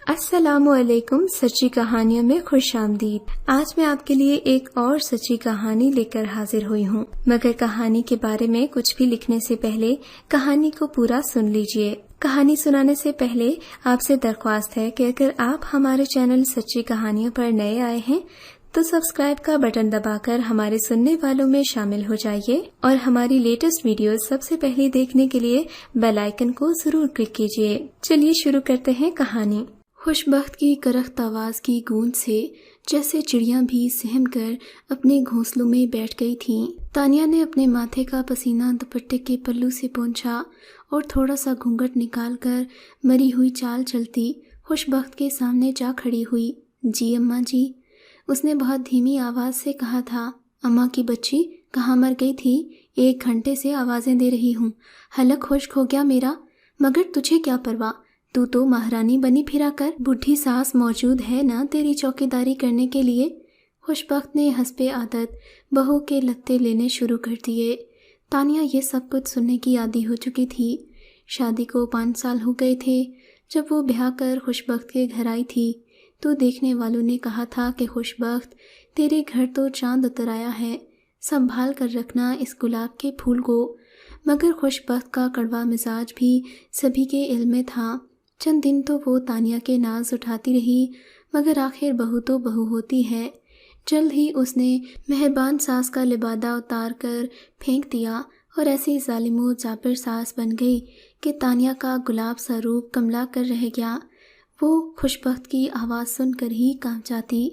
السلام علیکم، سچی کہانیوں میں خوش آمدید۔ آج میں آپ کے لیے ایک اور سچی کہانی لے کر حاضر ہوئی ہوں، مگر کہانی کے بارے میں کچھ بھی لکھنے سے پہلے کہانی کو پورا سن لیجئے۔ کہانی سنانے سے پہلے آپ سے درخواست ہے کہ اگر آپ ہمارے چینل سچی کہانیوں پر نئے آئے ہیں تو سبسکرائب کا بٹن دبا کر ہمارے سننے والوں میں شامل ہو جائیے اور ہماری لیٹسٹ ویڈیوز سب سے پہلے دیکھنے کے لیے بیل آئیکن کو ضرور کلک کیجیے۔ چلیے شروع کرتے ہیں کہانی۔ خوشبخت کی کرخت آواز کی گونج سے جیسے چڑیاں بھی سہم کر اپنے گھونسلوں میں بیٹھ گئی تھیں۔ تانیہ نے اپنے ماتھے کا پسینہ دوپٹے کے پلو سے پونچھا اور تھوڑا سا گھونگھٹ نکال کر مری ہوئی چال چلتی خوشبخت کے سامنے جا کھڑی ہوئی۔ جی اماں جی، اس نے بہت دھیمی آواز سے کہا تھا۔ اماں کی بچی کہاں مر گئی تھی؟ 1 گھنٹے سے آوازیں دے رہی ہوں، حلق خشک ہو گیا میرا۔ مگر تجھے کیا پرواہ، تو مہرانی بنی پھرا کر، بڈھی ساس موجود ہے نا تیری چوکیداری کرنے کے لیے۔ خوشبخت نے حسب عادت بہو کے لتے لینے شروع کر دیے۔ تانیہ یہ سب کچھ سننے کی عادی ہو چکی تھی۔ شادی کو 5 سال ہو گئے تھے جب وہ بیاہ کر خوشبخت کے گھر آئی تھی تو دیکھنے والوں نے کہا تھا کہ خوشبخت تیرے گھر تو چاند اتر آیا ہے، سنبھال کر رکھنا اس گلاب کے پھول کو۔ مگر خوشبخت کا کڑوا مزاج بھی سبھی کے علم میں تھا۔ چند دن تو وہ تانیہ کے ناز اٹھاتی رہی، مگر آخر بہو تو بہو ہوتی ہے۔ جلد ہی اس نے مہربان ساس کا لبادہ اتار کر پھینک دیا اور ایسی ظالم و جابر ساس بن گئی کہ تانیہ کا گلاب سا روپ کملا کر رہ گیا۔ وہ خوشبخت کی آواز سن کر ہی کانپ جاتی۔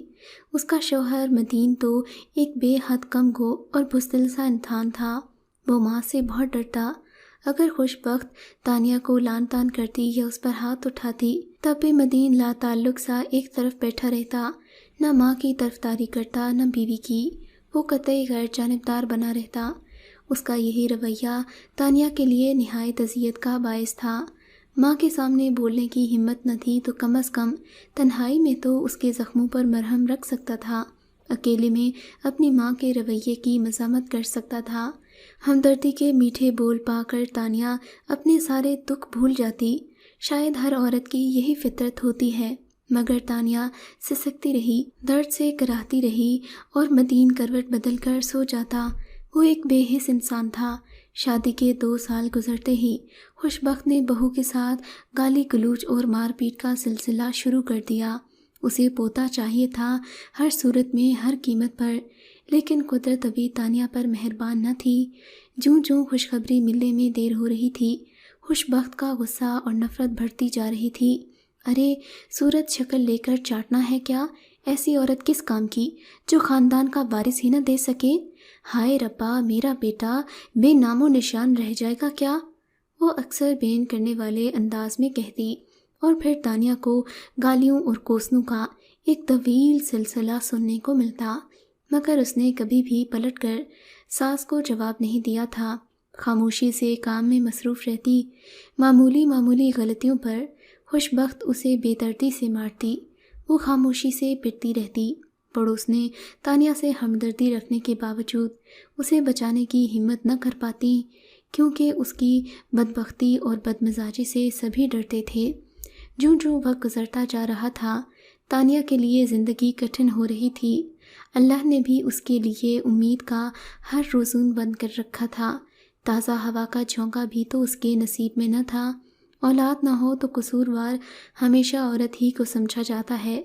اس کا شوہر مدین تو ایک بے حد کم گو اور بزدل سا انسان تھا۔ وہ ماں سے بہت ڈرتا۔ اگر خوشبخت تانیہ کو لان تان کرتی یا اس پر ہاتھ اٹھاتی تب بھی مدین لا تعلق سا ایک طرف بیٹھا رہتا، نہ ماں کی طرفداری کرتا نہ بیوی کی۔ وہ قطعی غیر جانبدار بنا رہتا۔ اس کا یہی رویہ تانیہ کے لیے نہایت اذیت کا باعث تھا۔ ماں کے سامنے بولنے کی ہمت نہ تھی تو کم از کم تنہائی میں تو اس کے زخموں پر مرہم رکھ سکتا تھا، اکیلے میں اپنی ماں کے رویے کی مذمت کر سکتا تھا۔ ہمدردی کے میٹھے بول پا کر تانیہ اپنے سارے دکھ بھول جاتی۔ شاید ہر عورت کی یہی فطرت ہوتی ہے، مگر تانیہ سسکتی رہی، درد سے کراہتی رہی اور مدین کروٹ بدل کر سو جاتا۔ وہ ایک بے حس انسان تھا۔ شادی کے 2 سال گزرتے ہی خوشبخت نے بہو کے ساتھ گالی گلوچ اور مار پیٹ کا سلسلہ شروع کر دیا۔ اسے پوتا چاہیے تھا ہر صورت میں، ہر قیمت پر، لیکن قدرت ابھی تانیہ پر مہربان نہ تھی۔ جوں جوں خوشخبری ملنے میں دیر ہو رہی تھی، خوشبخت کا غصہ اور نفرت بڑھتی جا رہی تھی۔ ارے صورت شکل لے کر چاٹنا ہے کیا؟ ایسی عورت کس کام کی جو خاندان کا وارث ہی نہ دے سکے؟ ہائے ربا، میرا بیٹا بے نام و نشان رہ جائے گا کیا؟ وہ اکثر بین کرنے والے انداز میں کہتی، اور پھر تانیہ کو گالیوں اور کوسنوں کا ایک طویل سلسلہ سننے کو ملتا، مگر اس نے کبھی بھی پلٹ کر ساس کو جواب نہیں دیا تھا۔ خاموشی سے کام میں مصروف رہتی۔ معمولی غلطیوں پر خوشبخت اسے بے دردی سے مارتی، وہ خاموشی سے پٹتی رہتی۔ پڑوس نے تانیہ سے ہمدردی رکھنے کے باوجود اسے بچانے کی ہمت نہ کر پاتی، کیونکہ اس کی بدبختی اور بدمزاجی سے سبھی ڈرتے تھے۔ جوں جوں وقت گزرتا جا رہا تھا، تانیہ کے لیے زندگی کٹھن ہو رہی تھی۔ اللہ نے بھی اس کے لیے امید کا ہر رزون بند کر رکھا تھا۔ تازہ ہوا کا جھونکا بھی تو اس کے نصیب میں نہ تھا۔ اولاد نہ ہو تو قصوروار ہمیشہ عورت ہی کو سمجھا جاتا ہے۔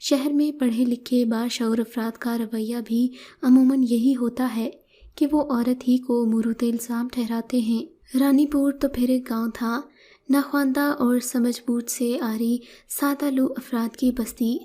شہر میں پڑھے لکھے باشعور افراد کا رویہ بھی عموماً یہی ہوتا ہے کہ وہ عورت ہی کو موروث الزام ٹھہراتے ہیں۔ رانی پور تو پھر ایک گاؤں تھا، ناخواندہ اور سمجھ بوجھ سے آری سادہ لو افراد کی بستی۔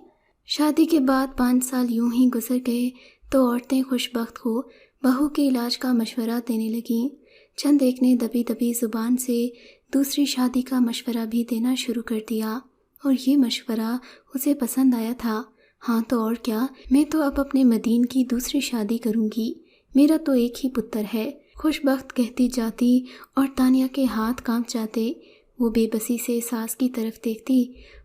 شادی کے بعد 5 سال یوں ہی گزر گئے تو عورتیں خوشبخت کو بہو کے علاج کا مشورہ دینے لگیں۔ چند ایک نے دبی دبی زبان سے دوسری شادی کا مشورہ بھی دینا شروع کر دیا، اور یہ مشورہ اسے پسند آیا تھا۔ ہاں تو اور کیا، میں تو اب اپنے مدین کی دوسری شادی کروں گی، میرا تو ایک ہی پتر ہے، خوشبخت کہتی جاتی اور تانیہ کے ہاتھ کانپ جاتے۔ وہ بے بسی سے ساس کی طرف دیکھتی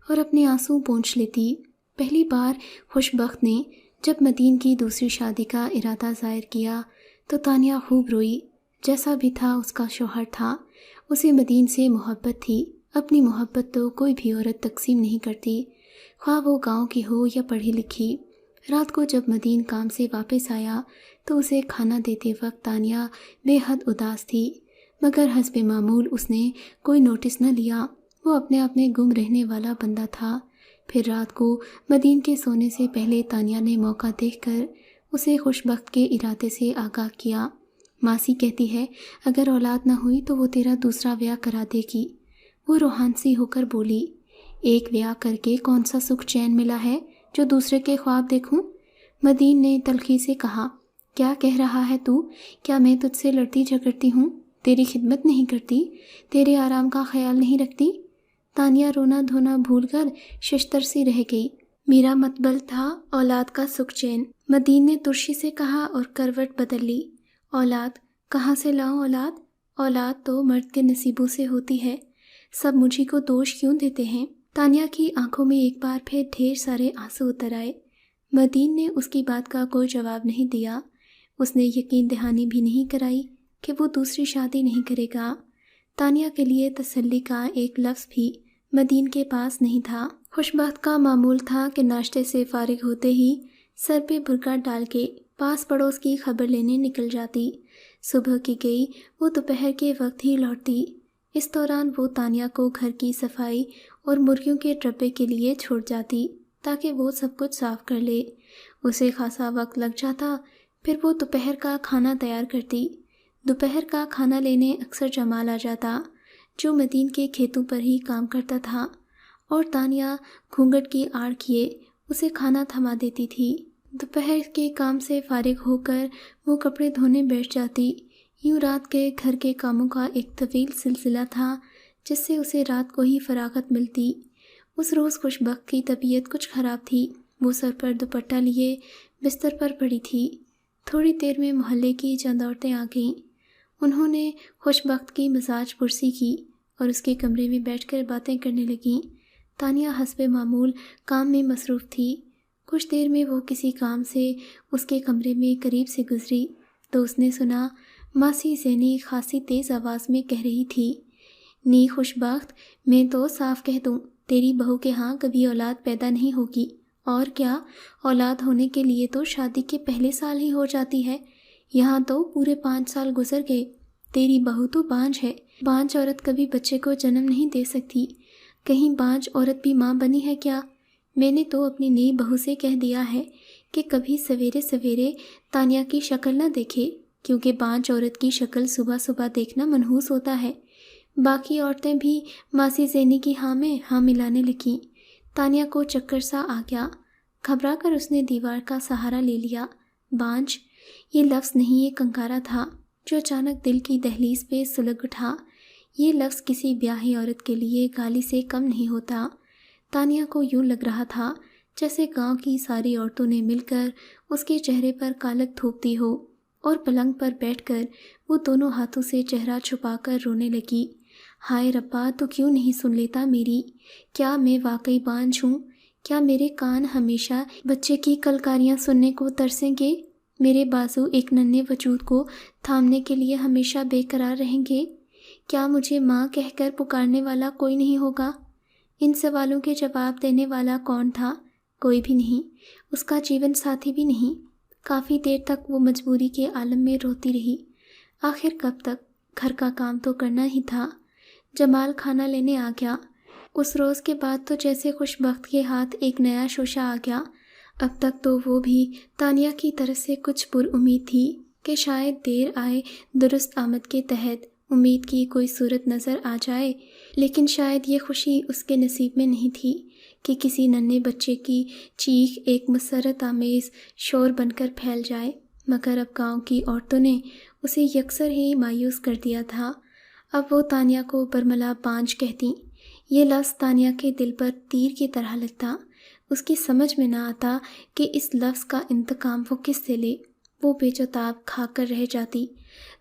اور اپنے آنسو پونچھ لیتی۔ پہلی بار خوشبخت نے جب مدین کی دوسری شادی کا ارادہ ظاہر کیا تو تانیہ خوب روئی۔ جیسا بھی تھا اس کا شوہر تھا، اسے مدین سے محبت تھی۔ اپنی محبت تو کوئی بھی عورت تقسیم نہیں کرتی، خواہ وہ گاؤں کی ہو یا پڑھی لکھی۔ رات کو جب مدین کام سے واپس آیا تو اسے کھانا دیتے وقت تانیہ بے حد اداس تھی، مگر حسب معمول اس نے کوئی نوٹس نہ لیا۔ وہ اپنے آپ میں گم رہنے والا بندہ تھا۔ پھر رات کو مدین کے سونے سے پہلے تانیہ نے موقع دیکھ کر اسے خوش بخت کے ارادے سے آگاہ کیا۔ ماسی کہتی ہے اگر اولاد نہ ہوئی تو وہ تیرا دوسرا بیاہ کرا دے گی۔ وہ روحان سی ہو کر بولی، ایک بیاہ کر کے کون سا سکھ چین ملا ہے جو دوسرے کے خواب دیکھوں؟ مدین نے تلخی سے کہا، کیا کہہ رہا ہے تو؟ کیا میں تجھ سے لڑتی جھگڑتی ہوں؟ تیری خدمت نہیں کرتی؟ تیرے آرام کا خیال نہیں رکھتی؟ تانیہ رونا دھونا بھول کر ششتر سی رہ گئی۔ میرا مطبل تھا اولاد کا سکھ چین، مدین نے ترشی سے کہا اور کروٹ بدل لی۔ اولاد کہاں سے لاؤں؟ اولاد تو مرد کے نصیبوں سے ہوتی ہے، سب مجھے کو دوش کیوں دیتے ہیں؟ تانیہ کی آنکھوں میں ایک بار پھر ڈھیر سارے آنسو اتر آئے۔ مدین نے اس کی بات کا کوئی جواب نہیں دیا۔ اس نے یقین دہانی بھی نہیں کرائی کہ وہ دوسری شادی نہیں کرے گا۔ تانیہ کے لیے تسلی کا ایک لفظ بھی مدین کے پاس نہیں تھا۔ خوش بخت کا معمول تھا کہ ناشتے سے فارغ ہوتے ہی سر پہ برقع ڈال کے پاس پڑوس کی خبر لینے نکل جاتی۔ صبح کی گئی وہ دوپہر کے وقت ہی لوٹتی۔ اس دوران وہ تانیہ کو گھر کی صفائی اور مرغیوں کے ڈبے کے لیے چھوڑ جاتی تاکہ وہ سب کچھ صاف کر لے۔ اسے خاصا وقت لگ جاتا، پھر وہ دوپہر کا کھانا تیار کرتی۔ دوپہر کا کھانا لینے اکثر جمال آ جاتا جو مدین کے کھیتوں پر ہی کام کرتا تھا، اور تانیہ گھونگھٹ کی آڑ کیے اسے کھانا تھما دیتی تھی۔ دوپہر کے کام سے فارغ ہو کر وہ کپڑے دھونے بیٹھ جاتی۔ یوں رات کے گھر کے کاموں کا ایک طویل سلسلہ تھا جس سے اسے رات کو ہی فراغت ملتی۔ اس روز خوش بخت کی طبیعت کچھ خراب تھی۔ وہ سر پر دوپٹہ لیے بستر پر پڑی تھی۔ تھوڑی دیر میں محلے کی چند عورتیں آ گئیں۔ انہوں نے خوش بخت کی مزاج پرسی کی اور اس کے کمرے میں بیٹھ کر باتیں کرنے لگیں۔ تانیہ حسب معمول کام میں مصروف تھی۔ کچھ دیر میں وہ کسی کام سے اس کے کمرے میں قریب سے گزری تو اس نے سنا ماسی زینی خاصی تیز آواز میں کہہ رہی تھی، نی خوش بخت، میں تو صاف کہہ دوں تیری بہو کے ہاں کبھی اولاد پیدا نہیں ہوگی، اور کیا اولاد ہونے کے لیے تو شادی کے پہلے سال ہی ہو جاتی ہے، یہاں تو پورے 5 سال گزر گئے۔ تیری بہو تو بانجھ ہے، بانجھ عورت کبھی بچے کو جنم نہیں دے سکتی، کہیں بانجھ عورت بھی ماں بنی ہے کیا؟ میں نے تو اپنی نئی بہو سے کہہ دیا ہے کہ کبھی سویرے سویرے تانیہ کی شکل نہ دیکھے، کیونکہ بانجھ عورت کی شکل صبح صبح دیکھنا منحوس ہوتا ہے۔ باقی عورتیں بھی ماسی زینی کی ہاں میں ہاں ملانے لگیں۔ تانیہ کو چکر سا آ گیا۔ گھبرا کر اس نے دیوار کا سہارا لے لیا۔ بانجھ یہ لفظ نہیں، یہ کنکارا تھا جو اچانک دل کی دہلیز پہ سلگ اٹھا۔ یہ لفظ کسی بیاہی عورت کے لیے گالی سے کم نہیں ہوتا۔ تانیہ کو یوں لگ رہا تھا جیسے گاؤں کی ساری عورتوں نے مل کر اس کے چہرے پر کالک تھوپ دی ہو، اور پلنگ پر بیٹھ کر وہ دونوں ہاتھوں سے چہرہ چھپا کر رونے لگی۔ ہائے ربا، تو کیوں نہیں سن لیتا میری؟ کیا میں واقعی بانجھ ہوں؟ کیا میرے کان ہمیشہ بچے کی کلکاریاں سننے کو ترسیں گے؟ میرے بازو ایک ننھے وجود کو تھامنے کے لیے ہمیشہ بے قرار رہیں گے؟ کیا مجھے ماں کہہ کر پکارنے والا کوئی نہیں ہوگا؟ ان سوالوں کے جواب دینے والا کون تھا؟ کوئی بھی نہیں، اس کا جیون ساتھی بھی نہیں۔ کافی دیر تک وہ مجبوری کے عالم میں روتی رہی۔ آخر کب تک؟ گھر کا کام تو کرنا ہی تھا۔ جمال کھانا لینے آ گیا۔ اس روز کے بعد تو جیسے خوش بخت کے ہاتھ ایک نیا شوشہ آ گیا۔ اب تک تو وہ بھی تانیہ کی طرف سے کچھ پر امید تھی کہ شاید دیر آئے درست آمد کے تحت امید کی کوئی صورت نظر آ جائے، لیکن شاید یہ خوشی اس کے نصیب میں نہیں تھی کہ کسی ننھے بچے کی چیخ ایک مسرت آمیز شور بن کر پھیل جائے۔ مگر اب گاؤں کی عورتوں نے اسے یکسر ہی مایوس کر دیا تھا۔ اب وہ تانیہ کو برملا بانجھ کہتی۔ یہ لفظ تانیہ کے دل پر تیر کی طرح لگتا۔ اس کی سمجھ میں نہ آتا کہ اس لفظ کا انتقام وہ کس سے لے۔ وہ بے چتاب کھا کر رہ جاتی۔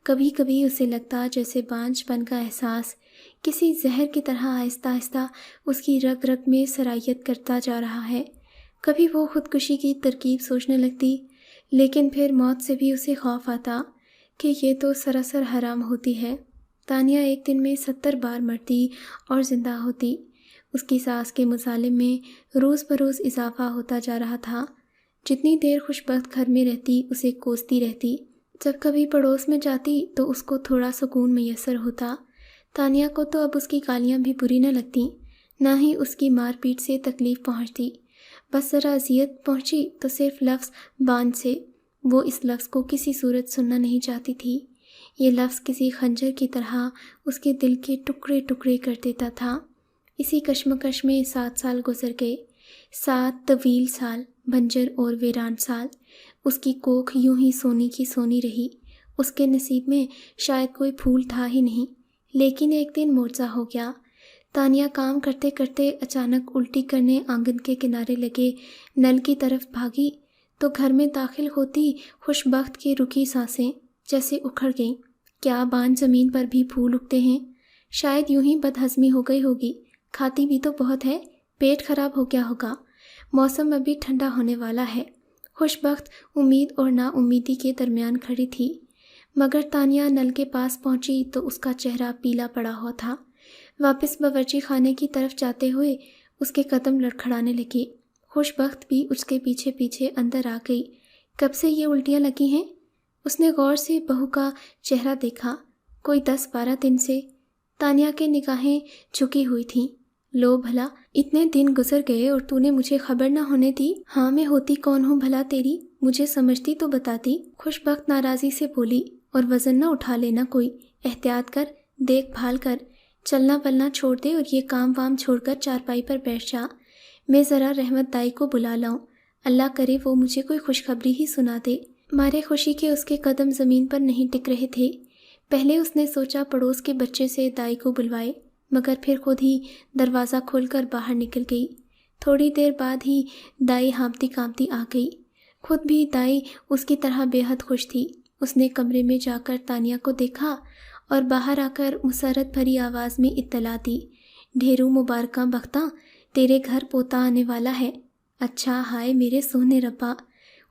کبھی کبھی اسے لگتا جیسے بانجھ پن کا احساس کسی زہر کی طرح آہستہ آہستہ اس کی رگ رگ میں سرایت کرتا جا رہا ہے۔ کبھی وہ خودکشی کی ترکیب سوچنے لگتی، لیکن پھر موت سے بھی اسے خوف آتا کہ یہ تو سراسر حرام ہوتی ہے۔ تانیہ ایک دن میں 70 بار مرتی اور زندہ ہوتی۔ اس کی سانس کے مظالم میں روز بروز اضافہ ہوتا جا رہا تھا۔ جتنی دیر خوش بخت گھر میں رہتی اسے کوستی رہتی، جب کبھی پڑوس میں جاتی تو اس کو تھوڑا سکون میسر ہوتا۔ تانیہ کو تو اب اس کی گالیاں بھی بری نہ لگتیں، نہ ہی اس کی مار پیٹ سے تکلیف پہنچتی، بس ذرا اذیت پہنچی تو صرف لفظ باندھ سے۔ وہ اس لفظ کو کسی صورت سننا نہیں چاہتی تھی۔ یہ لفظ کسی خنجر کی طرح اس کے دل کے ٹکڑے ٹکڑے کر دیتا تھا۔ اسی کشمکش میں 7 سال گزر گئے، 7 طویل سال، بنجر اور ویران سال۔ اس کی کوکھ یوں ہی سونی کی سونی رہی۔ اس کے نصیب میں شاید کوئی پھول تھا ہی نہیں، لیکن ایک دن معجزہ ہو گیا۔ تانیہ کام کرتے کرتے اچانک الٹی کرنے آنگن کے کنارے لگے نل کی طرف بھاگی تو گھر میں داخل ہوتی خوش بخت کی رکی سانسیں جیسے اکھڑ گئیں۔ کیا بان زمین پر بھی پھول اگتے ہیں؟ شاید یوں ہی بد ہضمی ہو گئی ہوگی، کھاتی بھی تو بہت ہے، پیٹ خراب ہو گیا ہوگا۔ موسم ابھی ٹھنڈا ہونے والا ہے۔ خوش بخت امید اور نا امیدی کے درمیان کھڑی تھی، مگر تانیہ نل کے پاس پہنچی تو اس کا چہرہ پیلا پڑا ہوا تھا۔ واپس باورچی خانے کی طرف جاتے ہوئے اس کے قدم لڑکھڑانے لگے۔ خوش بخت بھی اس کے پیچھے پیچھے اندر آ گئی۔ کب سے یہ الٹیاں لگی ہیں؟ اس نے غور سے بہو کا چہرہ دیکھا۔ کوئی 10-12 دن سے۔ تانیہ کے نگاہیں جھکی ہوئی تھیں۔ لو بھلا، اتنے دن گزر گئے اور تو نے مجھے خبر نہ ہونے دی۔ ہاں، میں ہوتی کون ہوں بھلا تیری؟ مجھے سمجھتی تو بتاتی۔ خوش بخت ناراضی سے بولی۔ اور وزن نہ اٹھا لینا کوئی، احتیاط کر، دیکھ بھال کر، چلنا بلنا چھوڑ دے اور یہ کام وام چھوڑ کر چارپائی پر بیٹھ جا۔ میں ذرا رحمت دائی کو بلا لاؤں، اللہ کرے وہ مجھے کوئی خوشخبری ہی سنا دے۔ مارے خوشی کے اس کے قدم زمین پر نہیں ٹک رہے تھے۔ پہلے اس نے سوچا پڑوس کے بچے سے دائی کو بلوائے، مگر پھر خود ہی دروازہ کھول کر باہر نکل گئی۔ تھوڑی دیر بعد ہی دائی ہانپتی کانپتی آ گئی۔ خود بھی دائی اس کی طرح بے حد خوش تھی۔ اس نے کمرے میں جا کر تانیہ کو دیکھا اور باہر آ کر مسرت بھری آواز میں اطلاع دی، ڈھیروں مبارکاں بختاں، تیرے گھر پوتا آنے والا ہے۔ اچھا، ہائے میرے سونے ربا۔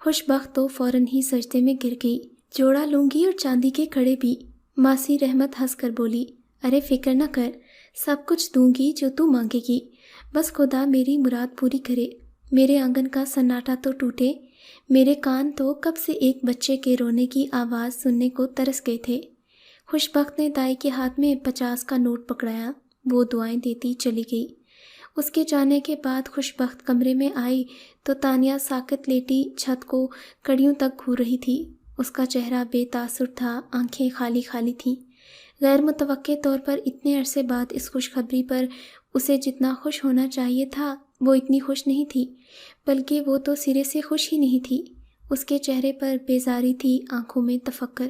خوش بخت تو فوراً ہی سجدے میں گر گئی۔ جوڑا لوں گی اور چاندی کے کڑے بھی۔ ماسی رحمت ہنس کر بولی، ارے فکر نہ کر، سب کچھ دوں گی جو تو مانگے گی، بس خدا میری مراد پوری کرے۔ میرے آنگن کا سناٹا تو ٹوٹے، میرے کان تو کب سے ایک بچے کے رونے کی آواز سننے کو ترس گئے تھے۔ خوش بخت نے دائی کے ہاتھ میں 50 کا نوٹ پکڑایا، وہ دعائیں دیتی چلی گئی۔ اس کے جانے کے بعد خوش بخت کمرے میں آئی تو تانیہ ساکت لیٹی چھت کو کڑیوں تک گھور رہی تھی۔ اس کا چہرہ بے تاثر تھا، آنکھیں خالی خالی تھیں۔ غیر متوقع طور پر اتنے عرصے بعد اس خوشخبری پر اسے جتنا خوش ہونا چاہیے تھا وہ اتنی خوش نہیں تھی، بلکہ وہ تو سرے سے خوش ہی نہیں تھی۔ اس کے چہرے پر بیزاری تھی، آنکھوں میں تفکر۔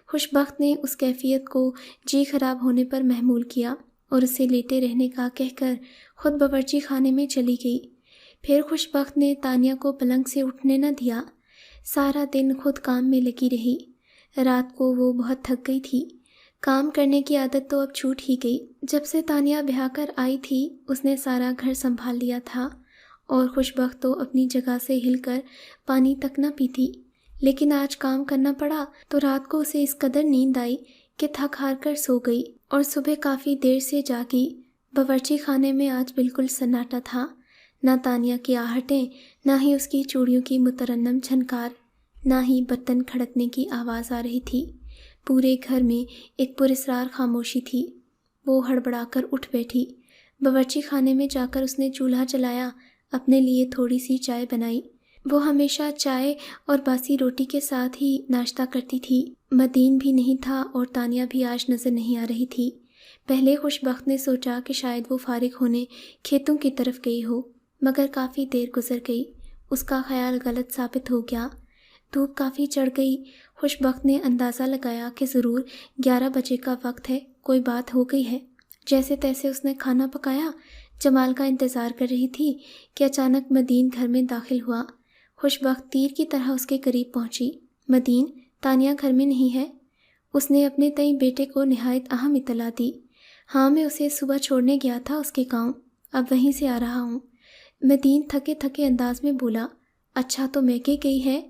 خوش بخت نے اس کیفیت کو جی خراب ہونے پر محمول کیا اور اسے لیٹے رہنے کا کہہ کر خود باورچی خانے میں چلی گئی۔ پھر خوش بخت نے تانیہ کو پلنگ سے اٹھنے نہ دیا۔ سارا دن خود کام میں لگی رہی۔ رات کو وہ بہت تھک گئی تھی۔ کام کرنے کی عادت تو اب چھوٹ ہی گئی۔ جب سے تانیہ بیاہ کر آئی تھی اس نے سارا گھر سنبھال لیا تھا، اور خوش بخت تو اپنی جگہ سے ہل کر پانی تک نہ پیتی، لیکن آج کام کرنا پڑا تو رات کو اسے اس قدر نیند آئی کہ تھک ہار کر سو گئی اور صبح کافی دیر سے جاگی۔ باورچی خانے میں آج بالکل سناٹا تھا، نہ تانیہ کی آہٹیں، نہ ہی اس کی چوڑیوں کی مترنم جھنکار، نہ ہی برتن کھڑکنے کی آواز آ رہی تھی۔ پورے گھر میں ایک پراسرار خاموشی تھی۔ وہ ہڑبڑا کر اٹھ بیٹھی۔ باورچی خانے میں جا کر اس نے چولہا جلایا، اپنے لیے تھوڑی سی چائے بنائی۔ وہ ہمیشہ چائے اور باسی روٹی کے ساتھ ہی ناشتہ کرتی تھی۔ مدین بھی نہیں تھا اور تانیہ بھی آج نظر نہیں آ رہی تھی۔ پہلے خوش بخت نے سوچا کہ شاید وہ فارغ ہونے کھیتوں کی طرف گئی ہو، مگر کافی دیر گزر گئی۔ اس کا خیال غلط ثابت ہو گیا۔ دھوپ کافی چڑھ گئی۔ خوش بخت نے اندازہ لگایا کہ ضرور 11 بجے کا وقت ہے، کوئی بات ہو گئی ہے۔ جیسے تیسے اس نے کھانا پکایا، جمال کا انتظار کر رہی تھی کہ اچانک مدین گھر میں داخل ہوا۔ خوش بخت تیر کی طرح اس کے قریب پہنچی۔ مدین، تانیہ گھر میں نہیں ہے؟ اس نے اپنے تئیں بیٹے کو نہایت اہم اطلاع دی۔ ہاں، میں اسے صبح چھوڑنے گیا تھا اس کے گاؤں، اب وہیں سے آ رہا ہوں۔ مدین تھکے تھکے انداز میں بولا۔ اچھا، تو میکے گئی ہے،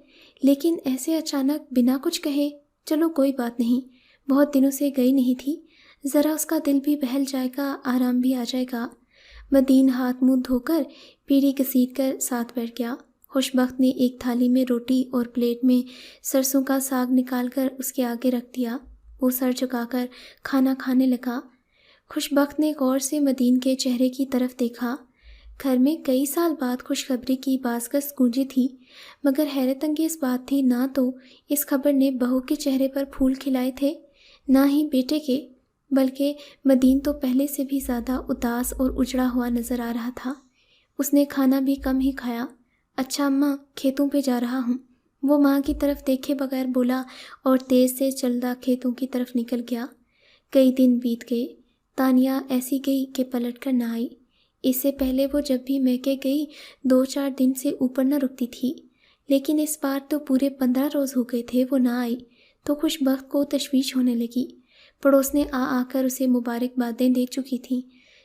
لیکن ایسے اچانک بنا کچھ کہے؟ چلو کوئی بات نہیں، بہت دنوں سے گئی نہیں تھی، ذرا اس کا دل بھی بہل جائے گا، آرام بھی آ جائے گا۔ مدین ہاتھ منہ دھو کر پیڑھی گھسیٹ کر ساتھ بیٹھ گیا۔ خوشبخت نے ایک تھالی میں روٹی اور پلیٹ میں سرسوں کا ساگ نکال کر اس کے آگے رکھ دیا۔ وہ سر جھکا کر کھانا کھانے لگا۔ خوشبخت نے غور سے مدین کے چہرے کی طرف دیکھا۔ گھر میں کئی سال بعد خوشخبری کی بازگشت گونجی تھی، مگر حیرت انگیز بات تھی، نہ تو اس خبر نے بہو کے چہرے پر پھول کھلائے تھے، نہ ہی بیٹے کے، بلکہ مدین تو پہلے سے بھی زیادہ اداس اور اجڑا ہوا نظر آ رہا تھا۔ اس نے کھانا بھی کم ہی کھایا۔ اچھا اماں، کھیتوں پہ جا رہا ہوں، وہ ماں کی طرف دیکھے بغیر بولا اور تیز سے چلتا کھیتوں کی طرف نکل گیا۔ کئی دن بیت گئے۔ تانیہ ایسی گئی کہ پلٹ کر نہ آئی۔ اس سے پہلے وہ جب بھی میکے گئی 2-4 دن سے اوپر نہ رکتی تھی، لیکن اس بار تو پورے 15 روز ہو گئے تھے وہ نہ آئی، تو خوشبخت کو تشویش ہونے لگی۔ پڑوس نے آ کر اسے مبارکبادیں دے چکی تھیں۔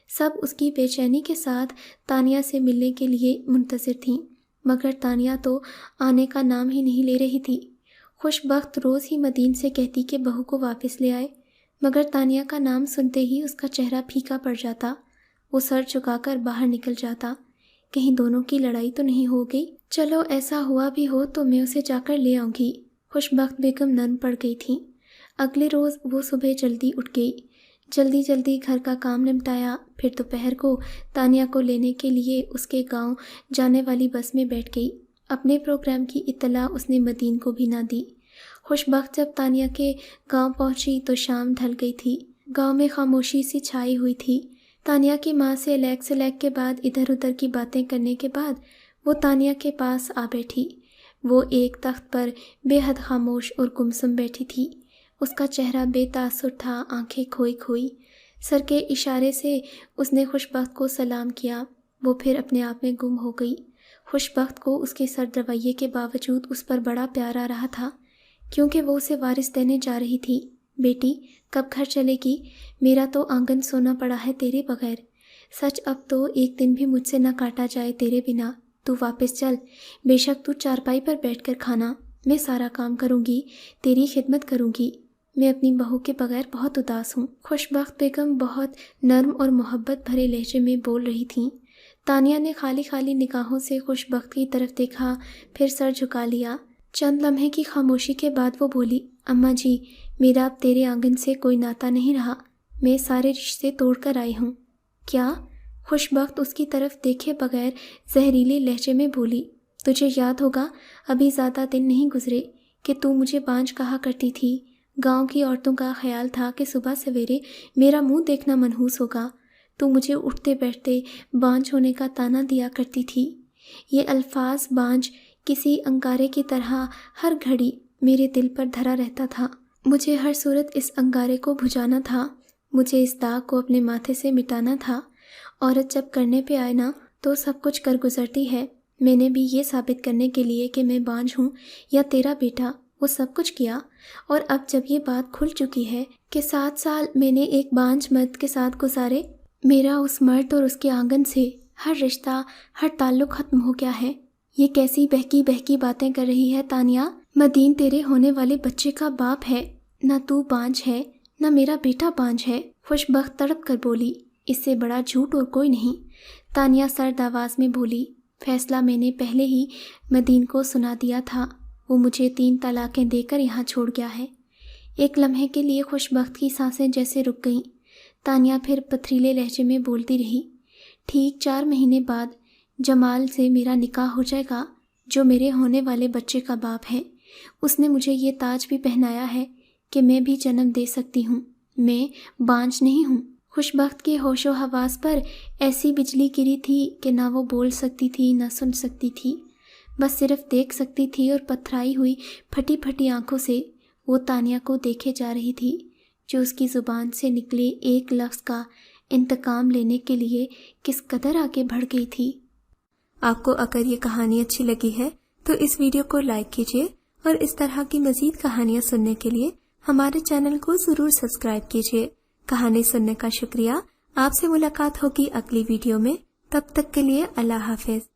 سب اس کی بے چینی کے ساتھ تانیہ سے ملنے کے لیے منتظر تھیں، مگر تانیہ تو آنے کا نام ہی نہیں لے رہی تھی۔ خوشبخت روز ہی مدین سے کہتی کہ بہو کو واپس لے آئے، مگر تانیہ کا نام سنتے ہی اس کا چہرہ پھیکا پڑ جاتا۔ وہ سر جھکا کر باہر نکل جاتا۔ کہیں دونوں کی لڑائی تو نہیں ہو گئی؟ چلو ایسا ہوا بھی ہو تو میں اسے جا کر لے آؤں گی۔ خوشبخت بیگم نرم پڑ گئی تھی۔ اگلے روز وہ صبح جلدی اٹھ گئی، جلدی گھر کا کام نمٹایا، پھر دوپہر کو تانیہ کو لینے کے لیے اس کے گاؤں جانے والی بس میں بیٹھ گئی۔ اپنے پروگرام کی اطلاع اس نے مدین کو بھی نہ دی۔ خوشبخت جب تانیہ کے گاؤں پہنچی تو شام ڈھل گئی تھی۔ گاؤں میں خاموشی سی چھائی ہوئی تھی۔ تانیہ کی ماں سے لیگ کے بعد ادھر ادھر کی باتیں کرنے کے بعد وہ تانیہ کے پاس آ بیٹھی۔ وہ ایک تخت پر بے حد خاموش اور گمسم بیٹھی تھی۔ اس کا چہرہ بے تاثر تھا، آنکھیں کھوئی۔ سر کے اشارے سے اس نے خوشبخت کو سلام کیا۔ وہ پھر اپنے آپ میں گم ہو گئی۔ خوشبخت کو اس کے سرد رویے کے باوجود اس پر بڑا پیار آ رہا تھا، کیونکہ وہ اسے وارث دینے جا رہی تھی۔ بیٹی، کب گھر چلے گی؟ میرا تو آنگن سونا پڑا ہے تیرے بغیر۔ سچ اب تو ایک دن بھی مجھ سے نہ کاٹا جائے تیرے بنا۔ تو واپس چل، بے شک تو چارپائی پر بیٹھ کر کھانا، میں سارا کام کروں گی، تیری خدمت کروں گی۔ میں اپنی بہو کے بغیر بہت اداس ہوں۔ خوشبخت بیگم بہت نرم اور محبت بھرے لہجے میں بول رہی تھیں۔ تانیہ نے خالی نگاہوں سے خوشبخت کی طرف دیکھا، پھر سر جھکا لیا۔ چند لمحے کی خاموشی کے بعد وہ بولی، اماں جی، میرا اب تیرے آنگن سے کوئی ناتا نہیں رہا، میں سارے رشتے توڑ کر آئی ہوں۔ کیا؟ خوشبخت اس کی طرف دیکھے بغیر زہریلے لہجے میں بولی، تجھے یاد ہوگا ابھی زیادہ دن نہیں گزرے کہ تو مجھے بانجھ کہا کرتی تھی۔ گاؤں کی عورتوں کا خیال تھا کہ صبح سویرے میرا منہ دیکھنا منحوس ہوگا۔ تو مجھے اٹھتے بیٹھتے بانجھ ہونے کا طعنہ دیا کرتی تھی۔ یہ الفاظ بانجھ کسی انگارے کی طرح ہر گھڑی میرے دل پر دھرا رہتا تھا۔ مجھے ہر صورت اس انگارے کو بجھانا تھا، مجھے اس داغ کو اپنے ماتھے سے مٹانا تھا۔ عورت جب کرنے پہ آئے نا تو سب کچھ کر گزرتی ہے۔ میں نے بھی یہ ثابت کرنے کے لیے کہ میں بانجھ ہوں یا تیرا بیٹا، وہ سب کچھ کیا، اور اب جب یہ بات کھل چکی ہے کہ 7 سال میں نے ایک بانجھ مرد کے ساتھ گزارے، میرا اس مرد اور اس کے آنگن سے ہر رشتہ، ہر تعلق ختم ہو گیا ہے۔ یہ کیسی بہکی باتیں کر رہی ہے تانیہ؟ مدین تیرے ہونے والے بچے کا باپ ہے، نہ تو بانجھ ہے نہ میرا بیٹا بانجھ ہے۔ خوشبخت تڑپ کر بولی، اس سے بڑا جھوٹ اور کوئی نہیں۔ تانیہ سرد آواز میں بولی، فیصلہ میں نے پہلے ہی مدین کو سنا دیا تھا، وہ مجھے 3 طلاقیں دے کر یہاں چھوڑ گیا ہے۔ ایک لمحے کے لیے خوشبخت کی سانسیں جیسے رک گئیں۔ تانیہ پھر پتھریلے لہجے میں بولتی رہی، ٹھیک 4 مہینے بعد جمال سے میرا نکاح ہو جائے گا، جو میرے ہونے والے بچے کا باپ ہے۔ اس نے مجھے یہ تاج بھی پہنایا ہے کہ میں بھی جنم دے سکتی ہوں، میں بانجھ نہیں ہوں۔ خوشبخت کے ہوش و حواس پر ایسی بجلی گری تھی کہ نہ وہ بول سکتی تھی نہ سن سکتی تھی، بس صرف دیکھ سکتی تھی، اور پتھرائی ہوئی پھٹی آنکھوں سے وہ تانیہ کو دیکھے جا رہی تھی، جو اس کی زبان سے نکلے ایک لفظ کا انتقام لینے کے لیے کس قدر آگے بڑھ گئی تھی۔ آپ کو اگر یہ کہانی اچھی لگی ہے تو اس ویڈیو کو لائک کیجیے، اور اس طرح کی مزید کہانیاں سننے کے لیے ہمارے چینل کو ضرور سبسکرائب کیجیے۔ کہانی سننے کا شکریہ۔ آپ سے ملاقات ہوگی اگلی ویڈیو میں، تب تک کے لیے اللہ حافظ۔